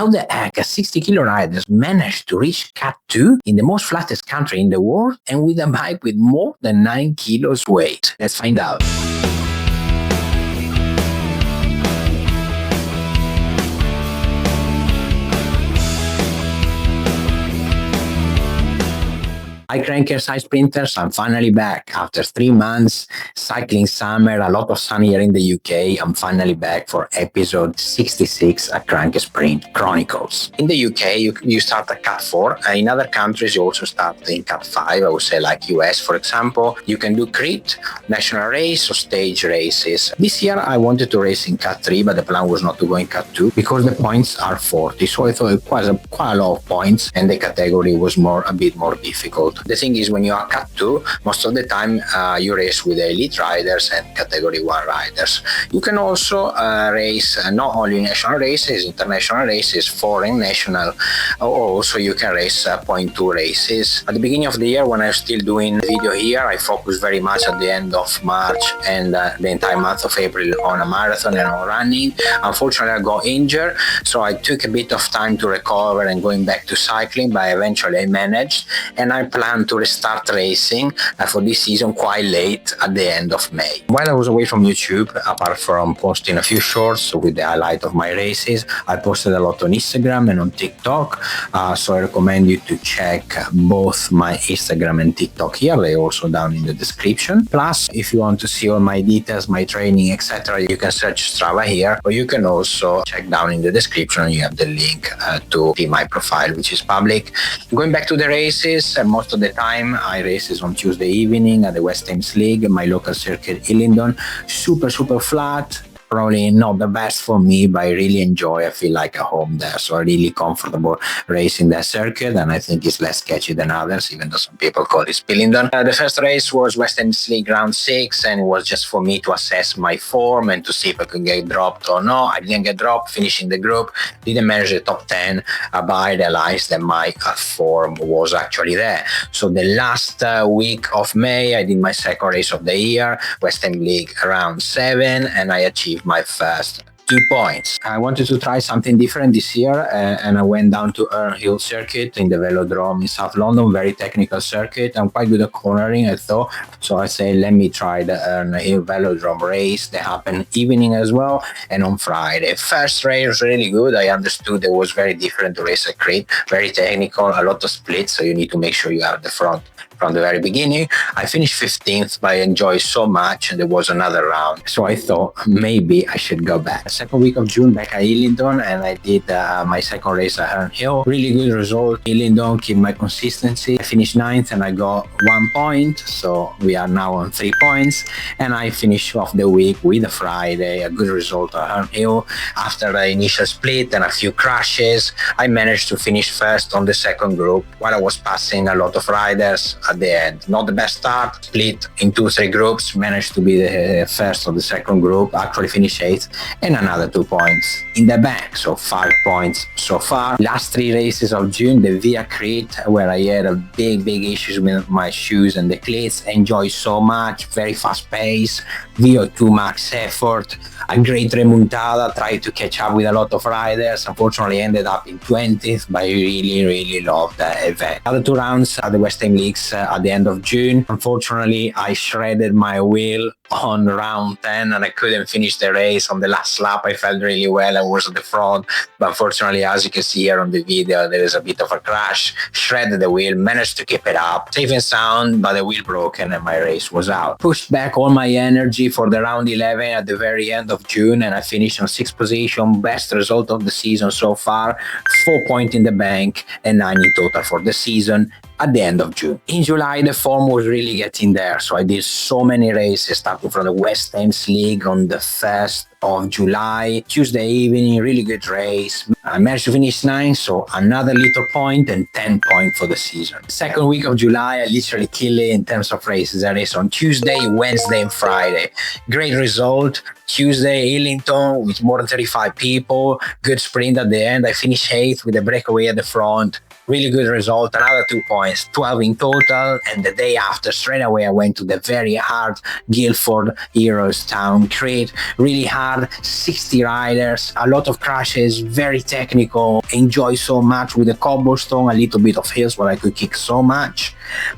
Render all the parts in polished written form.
How the heck a 60-kilo rider managed to reach Cat 2 in the most flattest country in the world and with a bike with more than 9 kilos weight? Let's find out. Hi crankers, hi sprinters, I'm finally back. After 3 months, cycling summer, a lot of sun here in the UK, I'm finally back for episode 66 at Crank Sprint Chronicles. In the UK, you start at Cat 4. In other countries, you also start in Cat 5, I would say like US, for example. You can do crit, national race, or stage races. This year, I wanted to race in Cat 3, but the plan was not to go in Cat 2 because the points are 40. So I thought it was quite a lot of points and the category was a bit more difficult. The thing is, when you are Cat 2, most of the time you race with elite riders and category 1 riders. You can also race not only national races, international races, foreign, national, or also you can race point 2 races. At the beginning of the year, when I was still doing the video here, I focused very much at the end of March and the entire month of April on a marathon and on running. Unfortunately, I got injured, so I took a bit of time to recover and going back to cycling, but eventually I managed, and I plan to restart racing for this season quite late at the end of May. While I was away from YouTube, apart from posting a few shorts with the highlight of my races, I posted a lot on Instagram and on TikTok, so I recommend you to check both my Instagram and TikTok here. They're also down in the description. Plus, if you want to see all my details, my training, etc., you can search Strava here, or you can also check down in the description. You have the link to see my profile, which is public. Going back to the races, most of the time I races on Tuesday evening at the West Thames League, my local circuit Hillingdon. Super flat, probably not the best for me, but I really enjoy. I feel like a home there, so I'm really comfortable racing that circuit, and I think it's less sketchy than others, even though some people call it Hillingdon. The first race was West Thames League round 6, and it was just for me to assess my form and to see if I could get dropped or not. I didn't get dropped, finishing the group, didn't manage the top 10, but I realized that my form was actually there. So the last week of May, I did my second race of the year, West Thames League round 7, and I achieved my first 2 points. I wanted to try something different this year, and I went down to Herne circuit in the Velodrome in South London. Very technical circuit. I'm quite good at cornering, I thought, so I say let me try the Herne Velodrome race. They happen evening as well, and on Friday. First race was really good. I understood it was very different to race a crit, very technical, a lot of splits, so you need to make sure you have the front from the very beginning. I finished 15th, but I enjoyed so much, and there was another round, so I thought maybe I should go back. Second week of June back at Hillingdon, and I did my second race at Herne Hill. Really good result. Hillingdon keep my consistency. I finished 9th and I got 1 point, so we are now on 3 points, and I finished off the week with a Friday, a good result at Herne Hill. After the initial split and a few crashes, I managed to finish first on the second group while I was passing a lot of riders at the end. Not the best start, split into 3 groups, managed to be the first of the second group, actually finished 8th, and another 2 points in the bank, so 5 points so far. Last 3 races of June, the Via Crit, where I had a big issues with my shoes and the cleats. Enjoyed so much, very fast pace, VO2 max effort, a great remontada, tried to catch up with a lot of riders. Unfortunately ended up in 20th, but I really loved the event. Other 2 rounds at the West Ham Leagues at the end of June. Unfortunately, I shredded my wheel on round 10 and I couldn't finish the race. On the last lap, I felt really well. I was at the front, but unfortunately, as you can see here on the video, there is a bit of a crash. Shredded the wheel, managed to keep it up, safe and sound, but the wheel broken and my race was out. Pushed back all my energy for the round 11 at the very end of June, and I finished on 6th position. Best result of the season so far. 4 points in the bank and 9 in total for the season at the end of June. In July, the form was really getting there, so I did so many races, starting from the West Thames League on the 1st of July, Tuesday evening, really good race. I managed to finish 9th, so another little point and 10 points for the season. Second week of July, I literally killed it in terms of races. I raced on Tuesday, Wednesday, and Friday. Great result. Tuesday, Hillingdon with more than 35 people. Good sprint at the end. I finished 8th with a breakaway at the front. Really good result, another 2 points, 12 in total. And the day after, straight away, I went to the very hard Guildford Heroes Town Crit. Really hard, 60 riders, a lot of crashes, very technical. Enjoy so much with the cobblestone, a little bit of hills where I could kick so much.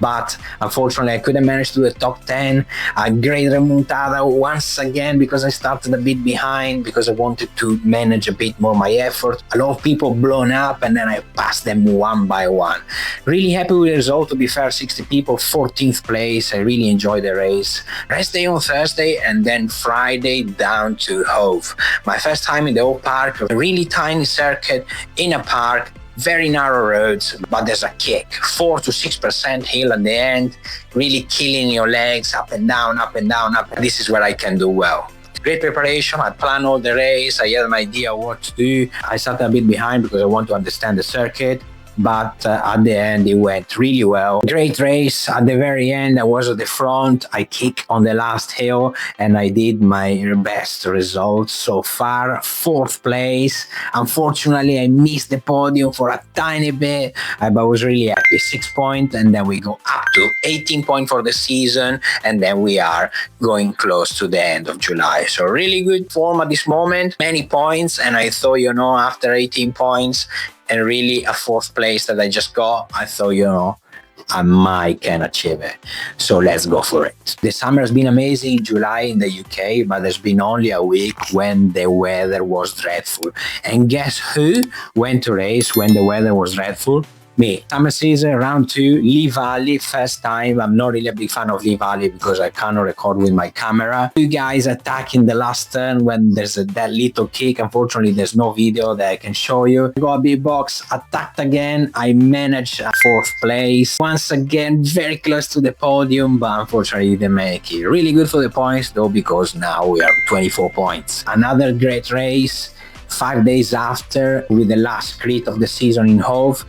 But unfortunately, I couldn't manage to do the top 10. A great remontada once again because I started a bit behind because I wanted to manage a bit more my effort. A lot of people blown up and then I passed them one by one. Really happy with the result, to be fair, 60 people, 14th place. I really enjoyed the race. Rest day on Thursday and then Friday down to Hove. My first time in the old park, a really tiny circuit in a park. Very narrow roads, but there's a kick. 4 to 6% hill at the end, really killing your legs up and down, up and down, up. This is where I can do well. Great preparation. I planned all the race. I had an idea of what to do. I started a bit behind because I want to understand the circuit. But at the end, it went really well. Great race. At the very end, I was at the front. I kicked on the last hill and I did my best result so far. 4th place. Unfortunately, I missed the podium for a tiny bit, but I was really happy. 6 points, and then we go up to 18 points for the season, and then we are going close to the end of July. So really good form at this moment. Many points, and I thought, after 18 points, and really a 4th place that I just got, I thought, I might can achieve it. So let's go for it. The summer has been amazing in July in the UK, but there's been only a week when the weather was dreadful. And guess who went to race when the weather was dreadful? Me. Summer season, round 2, Lee Valley, first time. I'm not really a big fan of Lee Valley because I cannot record with my camera. Two guys attacking the last turn when there's that little kick. Unfortunately, there's no video that I can show you. Got a big box, attacked again. I managed 4th place. Once again, very close to the podium, but unfortunately didn't make it. Really good for the points though, because now we are 24 points. Another great race. 5 days after, with the last crit of the season in Hove.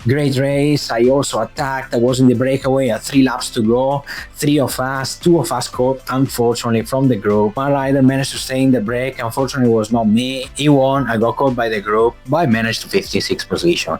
Great race. I also attacked. I was in the breakaway at 3 laps to go. 3 of us, 2 of us caught, unfortunately, from the group. One rider managed to stay in the break. Unfortunately, it was not me. He won. I got caught by the group, but I managed to 56th position.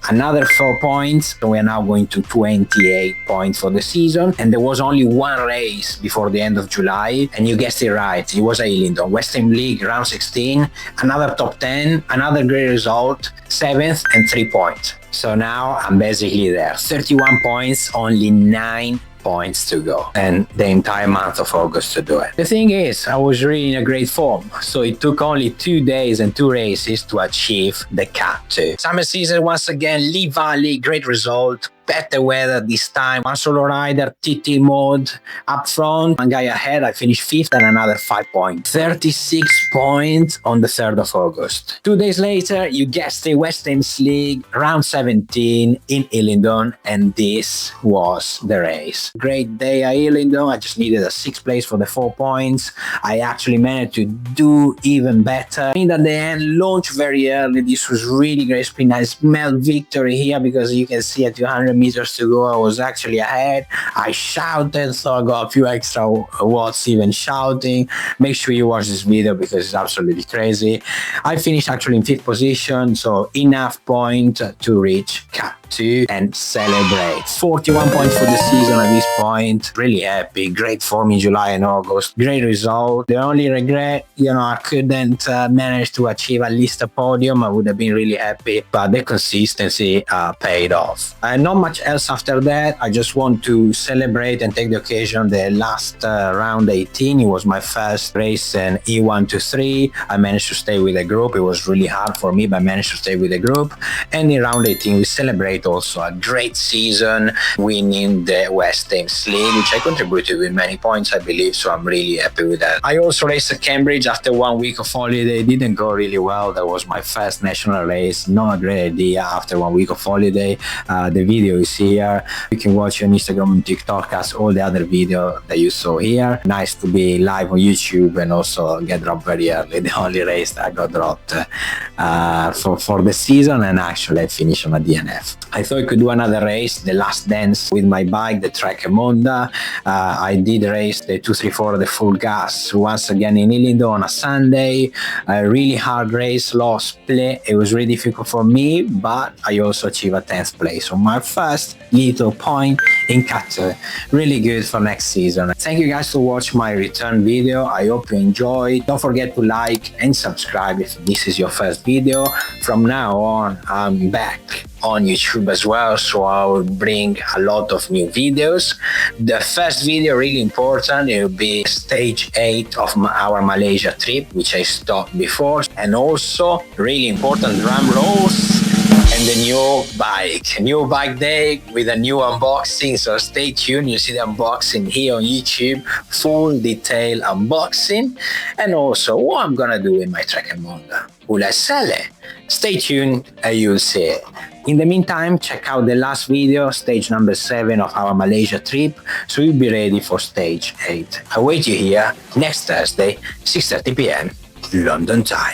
Another 4 points. So we are now going to 28 points for the season. And there was only one race before the end of July. And you guessed it right. It was a Hillingdon Western League round 16. Another top 10. Another great result. 7th and 3 points. So now I'm basically there. 31 points, only 9 points to go, and the entire month of August to do it. The thing is, I was really in a great form, so it took only 2 days and 2 races to achieve the Cat 2. Summer season once again, Lee Valley, great result. Better weather this time. One solo rider, TT mode up front. One guy ahead. I finished 5th and another 5 points. 36 points on the 3rd of August. 2 days later, you guessed it, West Thames League, round 17 in Hillingdon, and this was the race. Great day at Hillingdon. I just needed a 6th place for the 4 points. I actually managed to do even better. And at the end, launch very early. This was really great sprint. I smelled victory here because you can see at 200 meters to go, I was actually ahead. I shouted, so I got a few extra watts even shouting. Make sure you watch this video because it's absolutely crazy. I finished actually in 5th position, so enough point to reach Cat 2 and celebrate. 41 points for the season at this point. Really happy. Great form in July and August. Great result. The only regret, I couldn't manage to achieve at least a podium. I would have been really happy, but the consistency paid off. Not much else after that. I just want to celebrate and take the occasion. The last round 18, it was my first race in E123. I managed to stay with the group. It was really hard for me, but I managed to stay with the group. And in round 18, we celebrate also a great season, winning the West Thames League, which I contributed with many points, I believe, so I'm really happy with that. I also raced at Cambridge after 1 week of holiday. It didn't go really well. That was my first national race. Not a great idea after 1 week of holiday. The video is here. You can watch on Instagram and TikTok as all the other video that you saw here. Nice to be live on YouTube and also get dropped very early. The only race that I got dropped for the season, and actually I finished on a DNF. I thought I could do another race, the last dance with my bike, the Trek Monda. I did race the 234, the full gas, once again in Hillingdon on a Sunday. A really hard race, lost play. It was really difficult for me, but I also achieved a 10th place on my first little point in Qatar. Really good for next season. Thank you guys for watching my return video. I hope you enjoyed. Don't forget to like and subscribe if this is your first video. From now on, I'm back on YouTube as well, so I will bring a lot of new videos. The first video, really important, it will be stage 8 of our Malaysia trip, which I stopped before, and also really important, drum rolls and the new bike day with a new unboxing. So stay tuned, you see the unboxing here on YouTube, full detail unboxing, and also what I'm gonna do in my Trek Monda. Will I sell it? Stay tuned and you'll see it. In the meantime, check out the last video, stage number 7 of our Malaysia trip, so you'll be ready for stage 8. I wait you here next Thursday, 6:30 p.m. London time.